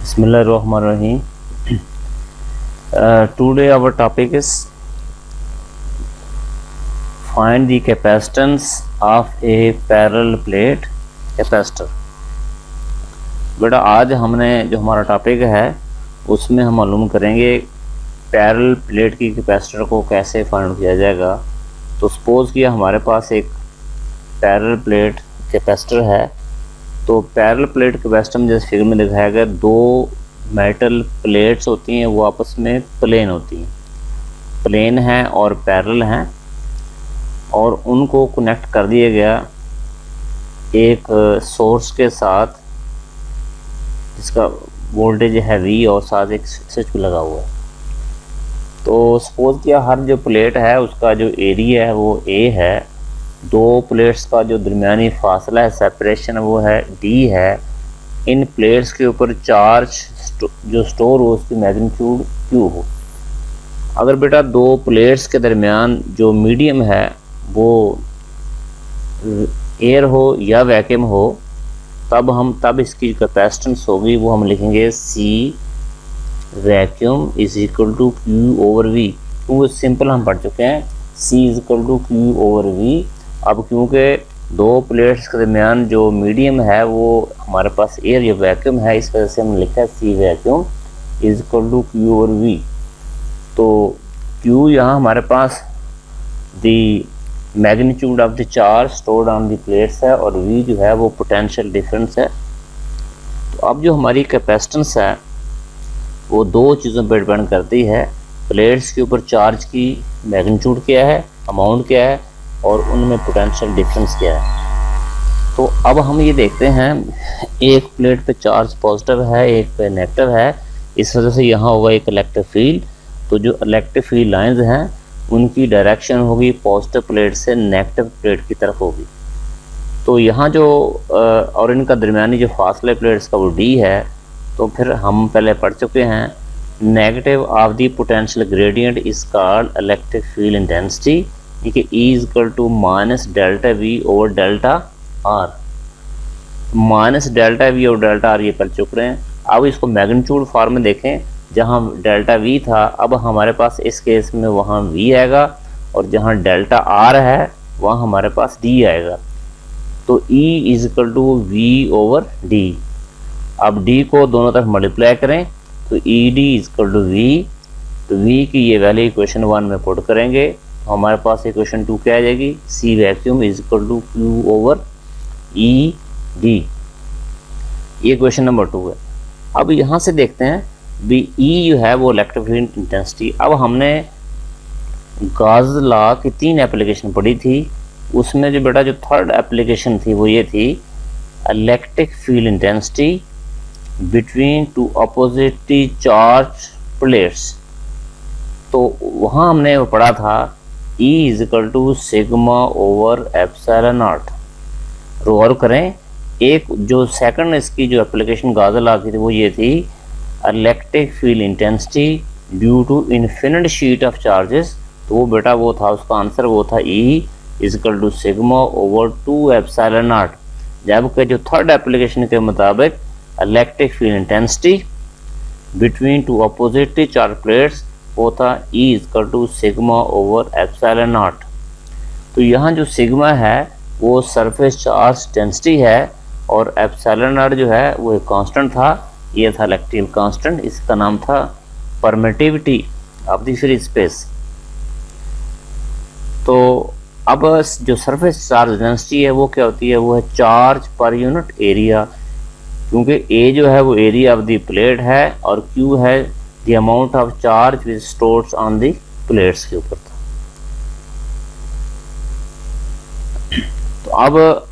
Bismillahirrahmanirrahim. Today our topic is find the capacitance of a parallel plate capacitor. बेटा आज हमने जो हमारा टॉपिक है उसमें हम मालूम करेंगे पैरेलल प्लेट की कैपेसिटर को कैसे फाइंड किया जाएगा। तो सपोज़ किया हमारे पास एक पैरेलल प्लेट कैपेसिटर है, तो पैरेलल प्लेट कैपेसिटर में जैसे फिगर में दिखाया गया दो मेटल प्लेट्स होती हैं, वो आपस में प्लेन होती हैं, प्लेन हैं और पैरेलल हैं, और उनको कनेक्ट कर दिया गया एक सोर्स के साथ जिसका वोल्टेज है V और साथ एक स्विच भी लगा हुआ है। तो सपोज किया हर जो प्लेट है उसका जो एरिया है वो A है, दो प्लेट्स का जो दरमियानी फासला है सेपरेशन वो है D है, इन प्लेट्स के ऊपर चार्ज जो स्टोर हो उसकी मैग्नीट्यूड Q हो। अगर बेटा दो प्लेट्स के दरमियान जो मीडियम है वो एयर हो या वैक्यूम हो, तब इसकी कैपेसिटेंस होगी वो हम लिखेंगे C vacuum is equal to Q over V। क्योंकि सिंपल हम पढ़ चुके हैं C is equal to Q over V। अब क्योंकि दो प्लेट्स के दरमियान जो मीडियम है वो हमारे पास एयर या वैक्यूम है, इस वजह से हमने लिखा है C vacuum is equal to Q over V। तो Q यहाँ हमारे पास the magnitude of the charge stored on the plates है, और V जो है वो पोटेंशियल डिफरेंस है। तो अब जो हमारी कैपेसिटेंस है वो दो चीज़ों पर डिपेंड करती है, प्लेट्स के ऊपर चार्ज की मैग्नीट्यूड क्या है, अमाउंट क्या है, और उनमें पोटेंशियल डिफरेंस क्या है। तो अब हम ये देखते हैं एक प्लेट पे चार्ज पॉजिटिव है, एक पे नेगेटिव है, इस वजह से यहाँ होगा एक इलेक्ट्रिक फील्ड। तो जो इलेक्ट्रिक फील्ड लाइंस हैं उनकी डायरेक्शन होगी पॉजिटिव प्लेट से नेगेटिव प्लेट की तरफ होगी। तो यहाँ जो और इनका दरमियानी जो फासले प्लेट्स का वो D है, तो फिर हम पहले पढ़ चुके हैं negative of the potential gradient is called electric field intensity, कि E is equal to minus delta V over delta R। Minus delta V और डेल्टा R ये पढ़ चुके हैं। अब इसको मैग्नीट्यूड फॉर्म में देखें, जहाँ डेल्टा V था अब हमारे पास इस केस में वहाँ V आएगा, और जहाँ डेल्टा R है वहाँ हमारे पास D आएगा। तो E is equal to V over D। अब D को दोनों तरफ मल्टीप्लाई करें तो ED is equal to V। तो V की ये वैल्यू इक्वेशन 1 में पुट करेंगे तो हमारे पास इक्वेशन 2 क्या आ जाएगी, C vacuum is equal to Q over ED। ये क्वेश्चन नंबर 2 है। अब यहाँ से देखते हैं भी E जो है वो इलेक्ट्रिक फील्ड इंटेंसिटी। अब हमने गॉस लॉ की 3 एप्लीकेशन पढ़ी थी, उसमें जो बेटा जो थर्ड एप्लीकेशन थी वो ये थी electric field intensity between two oppositely charge plates. तो वहाँ हमने वो पढ़ा था E is equal to sigma over epsilon naught. गौर करें, एक जो सेकंड इसकी जो एप्लीकेशन गॉस लॉ की थी वो ये थी electric field intensity due to infinite sheet of charges. तो वो बेटा वो था, उसका आंसर वो था E is equal to sigma over 2 epsilon nought. जबकि जो थर्ड एप्लीकेशन के मुताबिक electric field intensity between two oppositely charge plates वो था E is equal to sigma over epsilon nought. तो यहाँ जो सिग्मा है वो सरफेस चार्ज डेंसिटी है, और एप्सिलॉन नॉट जो है वो एक कांस्टेंट था, ये था इलेक्ट्रिक कांस्टेंट, इसका नाम था permittivity of the free space. तो अब जो सरफेस चार्ज डेंसिटी है वो क्या होती है, वो है चार्ज पर यूनिट एरिया, क्योंकि A जो है वो एरिया ऑफ द प्लेट है और Q है the amount of charge which stores on the plates के ऊपर था। तो अब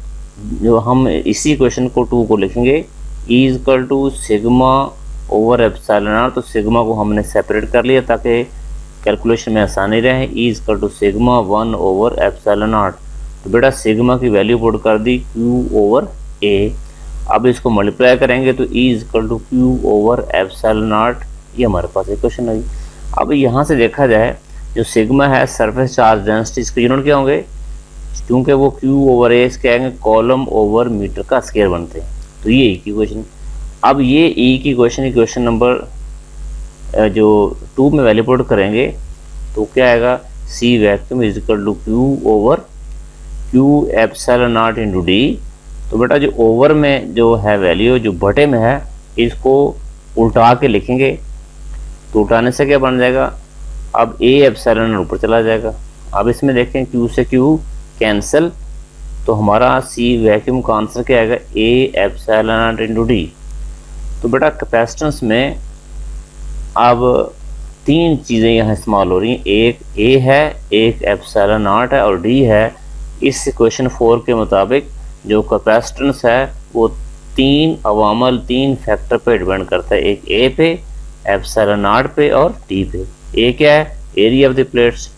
जो हम इसी क्वेश्चन को 2 को लिखेंगे E is equal to sigma over epsilon nought. तो सिग्मा को हमने सेपरेट कर लिया ताकि कैलकुलेशन में आसानी रहे। E is equal to sigma 1 over epsilon nought. तो बेटा सिग्मा की वैल्यू पुट कर दी Q ओवर A। अब इसको मल्टीप्लाई करेंगे तो E is equal to Q over epsilon naught, ये हमारे पास इक्वेशन आई। अब यहाँ से देखा जाए जो सिग्मा है सरफेस चार्ज डेंसिटी, इसके यूनिट क्या होंगे, क्योंकि वो Q ओवर A क्या आएंगे, कॉलम ओवर मीटर का स्क्वायर बनते हैं। तो ये इक्वेशन। अब ये ई की क्वेश्चन नंबर जो 2 में वैल्यू पुट करेंगे तो क्या आएगा, C vacuum is equal to Q over Q epsilon naught into D. तो बेटा जो ओवर में जो है वैल्यू, जो बटे में है, इसको उल्टा के लिखेंगे तो उल्टाने से क्या बन जाएगा, अब ए एप्सिलॉन ऊपर चला जाएगा। अब इसमें देखें क्यू से क्यू कैंसिल, तो हमारा सी वैक्यूम का आंसर क्या आएगा, ए एप्सिलॉन नॉट इंटू डी। तो बेटा कैपेसिटेंस में अब 3 चीज़ें यहाँ इस्तेमाल हो रही हैं, एक ए है, एक एप्सिलॉन नॉट है और डी है। इस इक्वेशन 4 के मुताबिक जो कैपेसिटेंस है वो 3 अवामल 3 फैक्टर पे डिपेंड करता है, एक ए पे, एप्सिलॉन नॉट पे और डी पे। ए क्या है, एरिया ऑफ द प्लेट्स।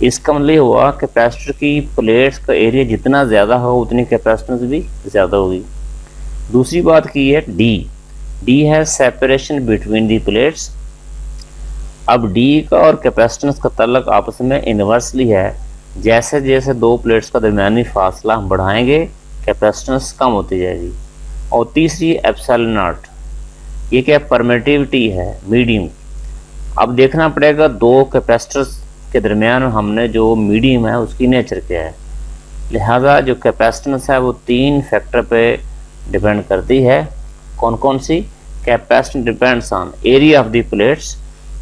इसका मतलब हुआ कैपेसिटर की प्लेट्स का एरिया जितना ज़्यादा हो उतनी कैपेसिटेंस भी ज़्यादा होगी। दूसरी बात की है डी है सेपरेशन बिटवीन दी प्लेट्स। अब डी का और कैपेसिटेंस का ताल्लुक आपस में इन्वर्सली है, जैसे जैसे 2 प्लेट्स का दरमियानी फासला हम बढ़ाएंगे कैपेसिटेंस कम होती जाएगी। और तीसरी एप्सिलॉन नॉट, ये क्या परमिटिविटी है, मीडियम। अब देखना पड़ेगा 2 कैपेसिटर्स के दरमियान हमने जो मीडियम है उसकी नेचर क्या है, लिहाजा जो कैपेसिटेंस है वो 3 फैक्टर पे डिपेंड करती है। कौन कौन सी, capacitance depends on area of the plates,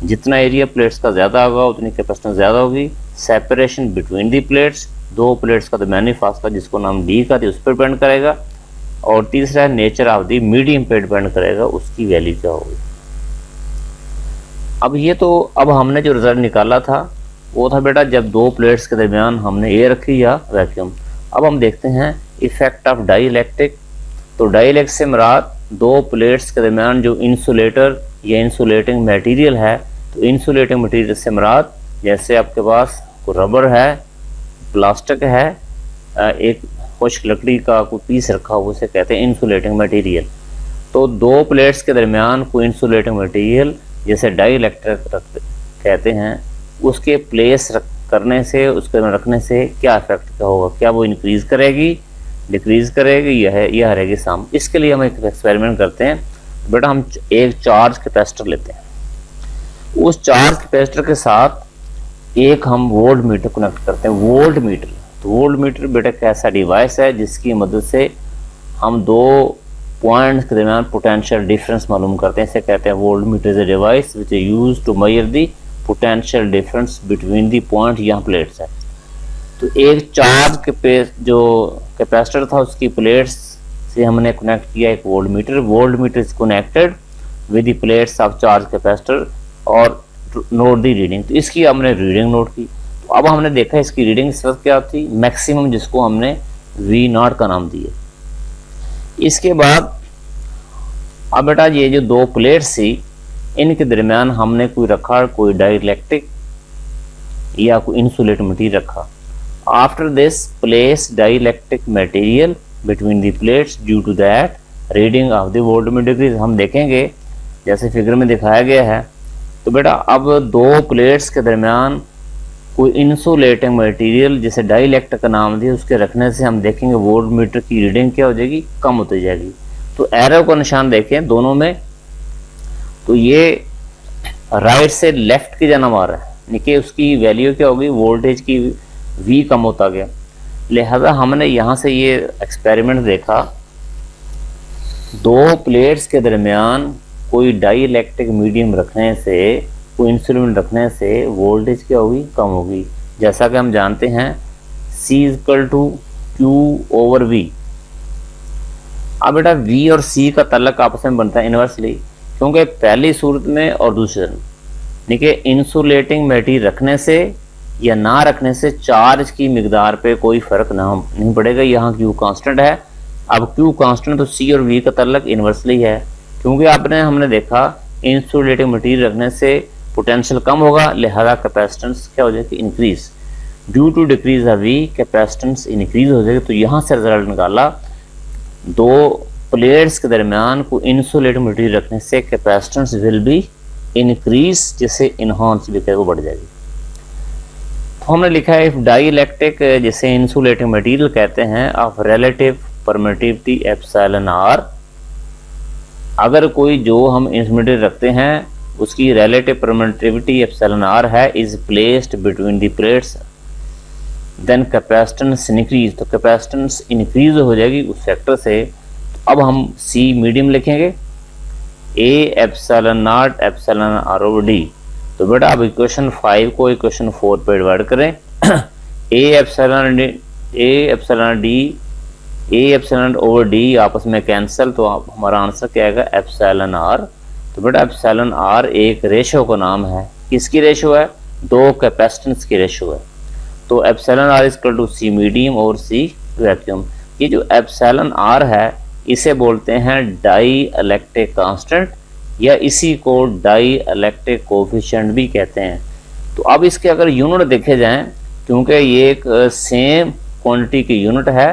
जितना एरिया प्लेट्स का ज़्यादा होगा उतनी कैपेसिटेंस ज़्यादा होगी। Separation between the plates, 2 plates का दरमियानी फासला जिसको नाम डी का थी उस पर डिपेंड करेगा। और तीसरा नेचर ऑफ दी मीडियम पे डिपेंड करेगा, उसकी वैल्यू क्या होगी। अब ये तो अब हमने जो रिजल्ट निकाला था वो था बेटा जब 2 प्लेट्स के दरमियान हमने एयर रखी या वैक्यूम। अब हम देखते हैं इफेक्ट ऑफ डाइइलेक्ट्रिक। तो डाइइलेक्ट्रिक से मुराद 2 प्लेट्स के दरमियान जो इंसुलेटर या इंसुलेटिंग मटेरियल है, तो इंसुलेटिंग मटेरियल से मुराद जैसे आपके पास कोई रबर है, प्लास्टिक है, एक खुश्क लकड़ी का कोई पीस रखा हुआ, उसे कहते हैं इंसुलेटिंग मटेरियल। तो 2 प्लेट्स के दरमियान कोई इंसुलेटिंग मटेरियल जैसे डाइइलेक्ट्रिक कहते हैं, उसके प्लेस करने से, उसके रखने से क्या इफेक्ट क्या होगा, क्या वो इंक्रीज करेगी, डिक्रीज करेगी, यह रहेगी सम। इसके लिए हम एक एक्सपेरिमेंट करते हैं। बेटा हम एक चार्ज कैपेसिटर लेते हैं, उस चार्ज कैपेसिटर के साथ एक हम वोल्ट मीटर कनेक्ट करते हैं। वोल्ट मीटर, तो वोल्ट मीटर बेटा एक ऐसा डिवाइस है जिसकी मदद से हम 2 पॉइंट्स के दरमियान पोटेंशियल डिफरेंस मालूम करते हैं। इसे कहते हैं volt meter is a device which is used to measure the potential difference between the point, यहाँ प्लेट्स है। तो एक चार्ज के जो कैपेसिटर था उसकी प्लेट्स से हमने कनेक्ट किया एक volt meter is connected with the plates of charge capacitor और नोट दी रीडिंग। तो इसकी हमने रीडिंग नोट की। तो अब हमने देखा इसकी रीडिंग इस वक्त क्या थी, मैक्सिमम, जिसको हमने V0 का नाम दिया। इसके बाद अब बेटा ये जो 2 प्लेट्स थी इनके दरमियान हमने कोई रखा, कोई डाइइलेक्ट्रिक या कोई इंसुलेटिंग मटेरियल रखा। After this place dielectric material between the plates due to that reading of the voltmeter decrease. हम देखेंगे जैसे फिगर में दिखाया गया है। तो बेटा अब 2 प्लेट्स के दरमियान कोई इंसुलेटिंग मटेरियल जैसे डाइइलेक्ट्रिक का नाम दिया, उसके रखने से हम देखेंगे वोल्टमीटर की रीडिंग क्या हो जाएगी, कम होती जाएगी। तो एरो का निशान देखें दोनों में, तो ये राइट से लेफ्ट की जानब आ रहा है, देखिए उसकी वैल्यू क्या होगी, वोल्टेज की V कम होता गया। लिहाजा हमने यहाँ से ये एक्सपेरिमेंट देखा, 2 प्लेट्स के दरमियान कोई डाइइलेक्ट्रिक मीडियम रखने से, कोई इंसुलेट रखने से वोल्टेज क्या होगी, कम होगी। जैसा कि हम जानते हैं C इक्वल टू Q/V। अब बेटा V और C का ताल्लुक आपस में बनता है इन्वर्सली, क्योंकि पहली सूरत में और दूसरे में देखिए इंसुलेटिंग मटेरियल रखने से या ना रखने से चार्ज की मिकदार पे कोई फर्क नहीं पड़ेगा। यहाँ Q कांस्टेंट है। अब Q कांस्टेंट तो C और V का ताल्लुक इन्वर्सली है, क्योंकि हमने देखा इंसुलेटिंग मटेरियल रखने से पोटेंशियल कम होगा, लिहाजा कैपेसिटेंस क्या हो जाएगी, increase. Due to decrease of V capacitance increase हो जाएगी। तो यहाँ से रिजल्ट निकाला, 2 प्लेट्स के दरमियान को इंसुलेटिंग मटेरियल रखने से कैपेसिटेंस विल बी इंक्रीज, जिससे इनहांस भी क्या बढ़ जाएगी। तो हमने लिखा है इफ डाइइलेक्ट्रिक जिसे इंसुलेटिंग मटेरियल कहते हैं of relative permittivity epsilon r अगर कोई जो हम इंस्ट्रूमेंटेशन रखते हैं उसकी रिलेटिव परमिटिविटी एप्सिलॉन आर है is placed between the plates, then capacitance increase, तो कैपेसिटेंस इंक्रीज हो जाएगी उस फैक्टर से। अब हम सी मीडियम लिखेंगे, A epsilon naught epsilon r over d. तो बेटा अब इक्वेशन 5 को इक्वेशन 4 पे डिवाइड करें। A epsilon D, A epsilon over D आपस में कैंसिल, तो हमारा आंसर क्या आएगा एप्सिलॉन आर। तो बेटा एप्सिलॉन आर एक रेशो का नाम है, किसकी रेशो है, दो कैपेसिटेंस की रेशो है। तो epsilon r is equal to C medium और सी वैक्यूम। ये जो एप्सिलॉन आर है इसे बोलते हैं डाई इलेक्ट्रिक कांस्टेंट, या इसी को डाई इलेक्ट्रिक कोफिशिएंट भी कहते हैं। तो अब इसके अगर यूनिट देखे जाएं, क्योंकि ये एक सेम क्वांटिटी की यूनिट है,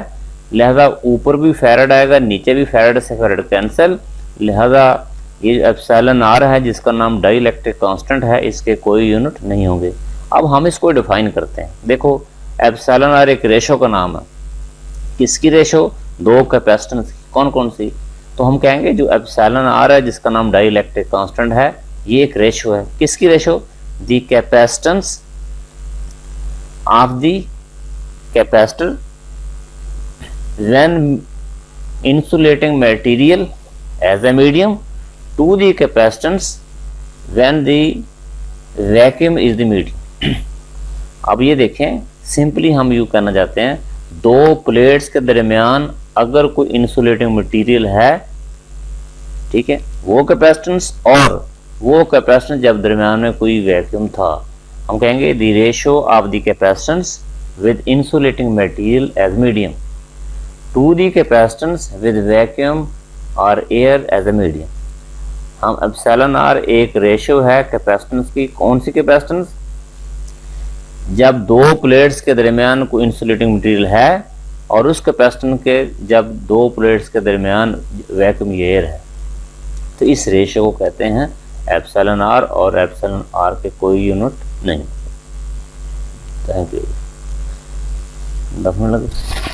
लिहाजा ऊपर भी फैराड आएगा, नीचे भी फैराड से फैराड कैंसिल, लिहाजा ये एप्सिलॉन आर है जिसका नाम डाई इलेक्ट्रिक कांस्टेंट है, इसके कोई यूनिट नहीं होंगे। अब हम इसको डिफाइन करते हैं। देखो एप्सिलॉन आर एक रेशो का नाम है, किसकी रेशो, दो कैपेसिटेंस, कौन कौन सी, तो हम कहेंगे जो एप्सिलॉन आर है जिसका नाम डाई इलेक्ट्रिक कांस्टेंट है, ये एक रेशो है, किसकी ratio, the capacitance of the capacitor when insulating material as a medium to the capacitance when the vacuum is the medium. अब ये देखें, सिंपली हम यू कहना चाहते हैं, दो प्लेट्स के दरमियान अगर कोई इंसुलेटिंग मटेरियल है, ठीक है, वो कैपेसिटेंस और वो कैपेसिटेंस जब दरमियान में कोई वैक्यूम था, हम कहेंगे the ratio of the capacitance with insulating material as medium to the capacitance with vacuum और एयर एज ए मीडियम। हम एप्सिलॉन आर एक रेशो है कैपेसिटेंस की, कौन सी कैपेसिटेंस, जब दो प्लेट्स के दरमियान कोई इंसुलेटिंग मटेरियल है, और उस कैपेसिटेंस के जब दो प्लेट्स के दरमियान वैक्यूम एयर है, तो इस रेशो को कहते हैं एप्सिलॉन आर, और एप्सिलॉन आर के कोई यूनिट नहीं। Thank you. 10 मिनट लगे।